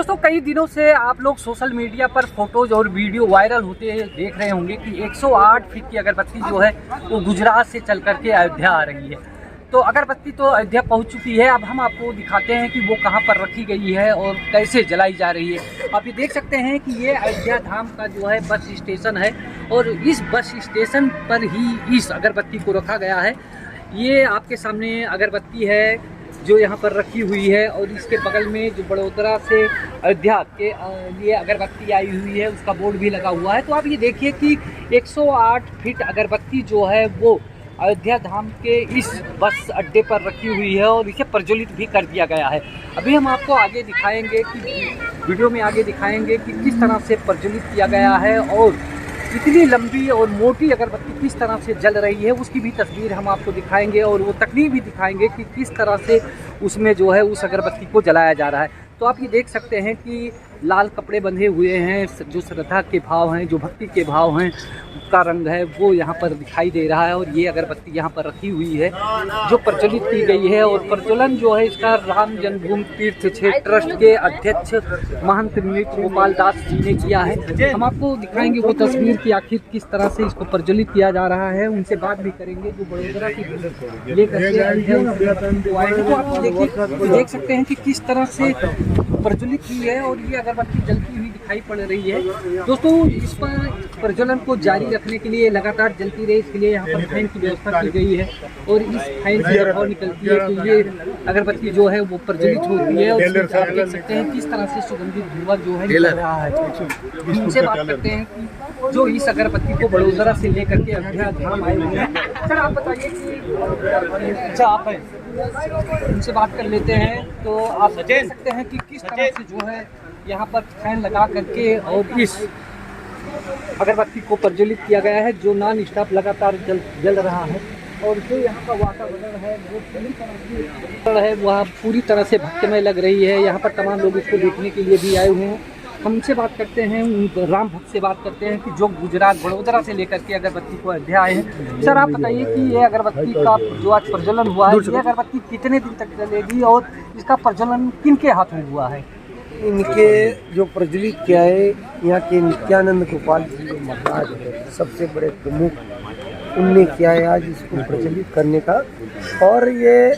दोस्तों कई दिनों से आप लोग सोशल मीडिया पर फोटोज और वीडियो वायरल होते देख रहे होंगे कि 108 फीट की अगरबत्ती जो है वो गुजरात से चल करके अयोध्या आ रही है। तो अगरबत्ती तो अयोध्या पहुंच चुकी है। अब हम आपको दिखाते हैं कि वो कहां पर रखी गई है और कैसे जलाई जा रही है। आप ये देख सकते हैं कि ये अयोध्या धाम का जो है बस स्टेशन है और इस बस स्टेशन पर ही इस अगरबत्ती को रखा गया है। ये आपके सामने अगरबत्ती है जो यहाँ पर रखी हुई है और इसके बगल में जो बड़ोदरा से अयोध्या के लिए अगरबत्ती आई हुई है उसका बोर्ड भी लगा हुआ है। तो आप ये देखिए कि 108 फीट अगरबत्ती जो है वो अयोध्या धाम के इस बस अड्डे पर रखी हुई है और इसे प्रज्वलित भी कर दिया गया है। अभी हम आपको आगे दिखाएंगे कि वीडियो में आगे दिखाएंगे कि किस तरह से प्रज्वलित किया गया है और इतनी लंबी और मोटी अगरबत्ती किस तरह से जल रही है उसकी भी तस्वीर हम आपको दिखाएंगे और वो तकनीक भी दिखाएंगे कि किस तरह से उसमें जो है उस अगरबत्ती को जलाया जा रहा है। तो आप ये देख सकते हैं कि लाल कपड़े बंधे हुए हैं, जो श्रद्धा के भाव हैं, जो भक्ति के भाव हैं, उसका रंग है वो यहाँ पर दिखाई दे रहा है। और ये अगरबत्ती यहाँ पर रखी हुई है जो प्रज्वलित की गई है और प्रज्वलन जो है इसका राम जन्मभूमि तीर्थ क्षेत्र ट्रस्ट के अध्यक्ष महंत नृत्य गोपाल दास जी ने किया है। हम आपको दिखाएंगे वो तस्वीर कि आखिर किस तरह से इसको प्रज्वलित किया जा रहा है। उनसे बात भी करेंगे जो बड़ोदरा की लेकर तो आप देख सकते हैं कि किस तरह से प्रज्वलित हुई है और ये अगरबत्ती जलती हुई दिखाई पड़ रही है। दोस्तों इस पर प्रज्वलन को जारी रखने के लिए लगातार जलती रहे इसके लिए यहाँ पर फैन की व्यवस्था की गई है और इस फैन से हवा निकलती है तो ये अगरबत्ती जो है वो प्रज्वलित होती है और आप देख सकते हैं किस तरह से सुगंधित धुआं जो है निकल रहा है। उनसे बात करते हैं कि जो इस अगरबत्ती को बड़ोदरा से लेकर के अयोध्या धाम आए हुए हैं। सर आप बताइए कि अच्छा आप हैं, उनसे बात कर लेते हैं। तो आप देख सकते हैं कि किस तरह से जो है यहाँ पर फैन लगा करके और इस अगरबत्ती को प्रज्वलित किया गया है जो नॉन स्टॉप लगातार जल रहा है। और जो यहाँ का वातावरण है वो पूरी तरह से वह पूरी तरह से भक्तिमय लग रही है। यहाँ पर तमाम लोग इसको देखने के लिए भी आए हुए हैं। हमसे बात करते हैं, राम भक्त से बात करते हैं कि जो गुजरात बड़ोदरा से लेकर के अगरबत्ती को अयोध्या आए हैं। सर आप बताइए कि ये अगरबत्ती का जो आज प्रज्वलन हुआ है ये अगरबत्ती कितने दिन तक चलेगी और इसका प्रज्वलन किनके हाथों हुआ है? इनके जो प्रज्वलित किया है यहाँ के नित्यानंद गोपाल जी जो महाराज है सबसे बड़े प्रमुख, उनने किया है आज इसको प्रज्वलित करने का। और ये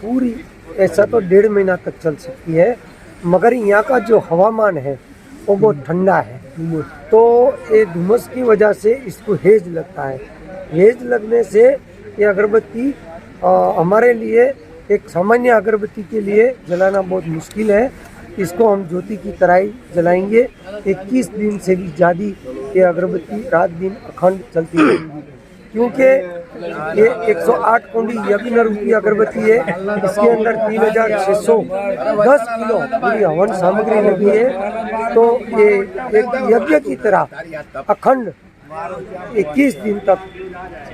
पूरी ऐसा तो 1.5 महीना तक चल सकती है मगर यहाँ का जो हवामान है वो बहुत ठंडा है तो ये धुमस की वजह से इसको हेज लगता है। हेज लगने से ये अगरबत्ती हमारे लिए एक सामान्य अगरबत्ती के लिए जलाना बहुत मुश्किल है। इसको हम ज्योति की तरह ही जलाएंगे। 21 दिन से भी ज़्यादा ये अगरबत्ती रात दिन अखंड चलती रहेगी क्योंकि ये 108 कुंडी यज्ञ रूपी अगरबत्ती है। इसके अंदर 3610 किलो पूरी हवन सामग्री लगी है तो ये एक यज्ञ की तरह अखंड 21 दिन तक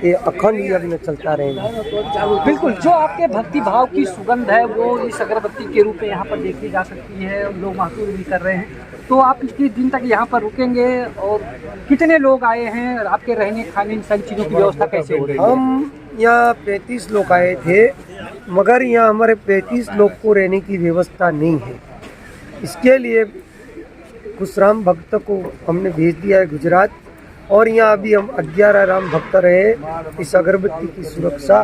ये अखंड यज्ञ चलता रहेगा। बिल्कुल, जो आपके भक्ति भाव की सुगंध है वो इस अगरबत्ती के रूप में यहाँ पर देखी जा सकती है, लोग महसूस भी कर रहे हैं। तो आप कितने दिन तक यहाँ पर रुकेंगे और कितने लोग आए हैं? आपके रहने खाने इन सारी चीज़ों की व्यवस्था कैसे हो रही है? हम यहाँ 35 लोग आए थे मगर यहाँ हमारे 35 लोग को रहने की व्यवस्था नहीं है। इसके लिए कुछ राम भक्त को हमने भेज दिया है गुजरात और यहाँ अभी हम 11 राम भक्त रहे इस अगरबत्ती की सुरक्षा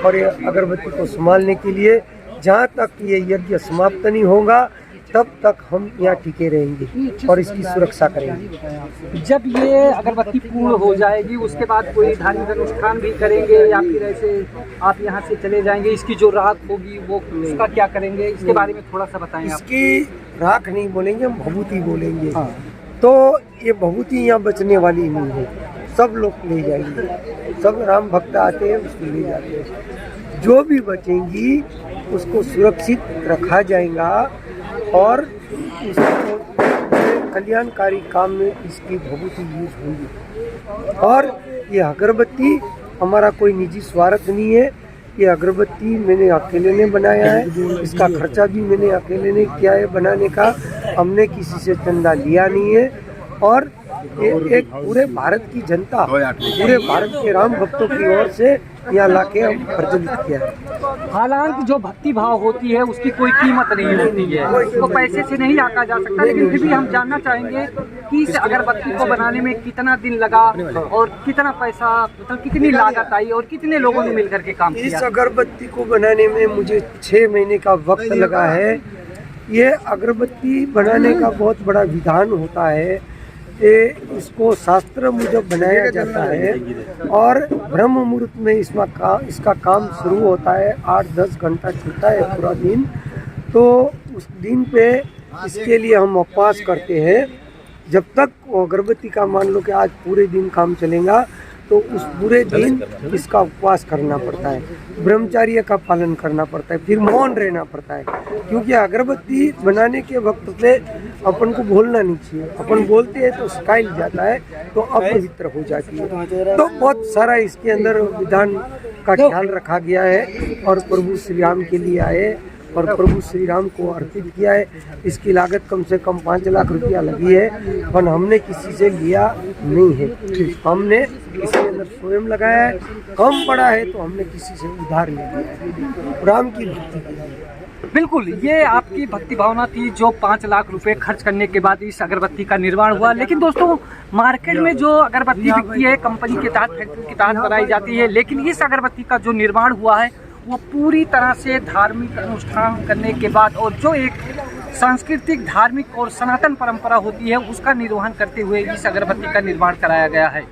और ये अगरबत्ती को संभालने के लिए। जहाँ तक ये यज्ञ समाप्त नहीं होगा तब तक हम यहाँ टिके रहेंगे और इसकी सुरक्षा करेंगे। जब ये अगरबत्ती पूर्ण हो जाएगी उसके बाद कोई धार्मिक अनुष्ठान भी करेंगे या फिर ऐसे आप यहाँ से चले जाएंगे? इसकी जो राख होगी वो उसका क्या करेंगे, इसके बारे में थोड़ा सा बताएं। इसकी राख नहीं बोलेंगे, हम भभूति बोलेंगे। हाँ। तो ये भभूति यहाँ बचने वाली नहीं है, सब लोग ले जाएंगे। सब राम भक्त आते हैं उसको ले जाते हैं। जो भी बचेंगी उसको सुरक्षित रखा जाएगा और इसको कल्याणकारी काम में इसकी भभूति यूज होगी। और ये अगरबत्ती हमारा कोई निजी स्वार्थ नहीं है। ये अगरबत्ती मैंने अकेले ने बनाया है, इसका खर्चा भी मैंने अकेले ने किया है बनाने का। हमने किसी से चंदा लिया नहीं है और एक पूरे भारत की जनता, पूरे भारत के राम भक्तों की ओर से यहाँ लाके हम प्रज्वलित किया है। हालांकि जो भक्ति भाव होती है उसकी कोई कीमत नहीं होती है, उसको पैसे से नहीं आका जा सकता, लेकिन फिर भी हम जानना चाहेंगे कि इस अगरबत्ती को बनाने में कितना दिन लगा और कितना पैसा, मतलब कितनी लागत आई और कितने लोगों ने मिलकर के काम इस किया। अगरबत्ती को बनाने में मुझे 6 महीने का वक्त लगा है। ये अगरबत्ती बनाने का बहुत बड़ा विधान होता है। इसको शास्त्र मुजब बनाया जाता है और ब्रह्म मुहूर्त में इसका काम शुरू होता है। 8-10 घंटा चलता है पूरा दिन। तो उस दिन पे इसके लिए हम उपवास करते हैं। जब तक वो अगरबत्ती का, मान लो कि आज पूरे दिन काम चलेगा, तो उस पूरे दिन इसका उपवास करना पड़ता है, ब्रह्मचर्य का पालन करना पड़ता है, फिर मौन रहना पड़ता है। क्योंकि अगरबत्ती बनाने के वक्त पे अपन को बोलना नहीं चाहिए। अपन बोलते हैं तो स्टाइल जाता है, तो अपवित्र हो जाती है। तो बहुत सारा इसके अंदर विधान का ख्याल रखा गया है और प्रभु श्री राम के लिए आए और प्रभु श्री राम को अर्पित किया है। इसकी लागत कम से कम 5 लाख रुपया लगी है, पर हमने किसी से लिया नहीं है। हमने इसके अंदर स्वयं लगाया है। कम पड़ा है तो हमने किसी से उधार ले लिया है। राम की भक्ति के लिए। बिल्कुल, ये आपकी भक्ति भावना थी जो 5 लाख रुपए खर्च करने के बाद इस अगरबत्ती का निर्माण हुआ। लेकिन दोस्तों, मार्केट में जो अगरबत्ती बिकती है कंपनी के तहत, फैक्ट्री के तहत बनाई जाती है, लेकिन इस अगरबत्ती का जो निर्माण हुआ है वो पूरी तरह से धार्मिक अनुष्ठान करने के बाद और जो एक सांस्कृतिक, धार्मिक और सनातन परंपरा होती है उसका निर्वहन करते हुए इस अगरबत्ती का निर्माण कराया गया है।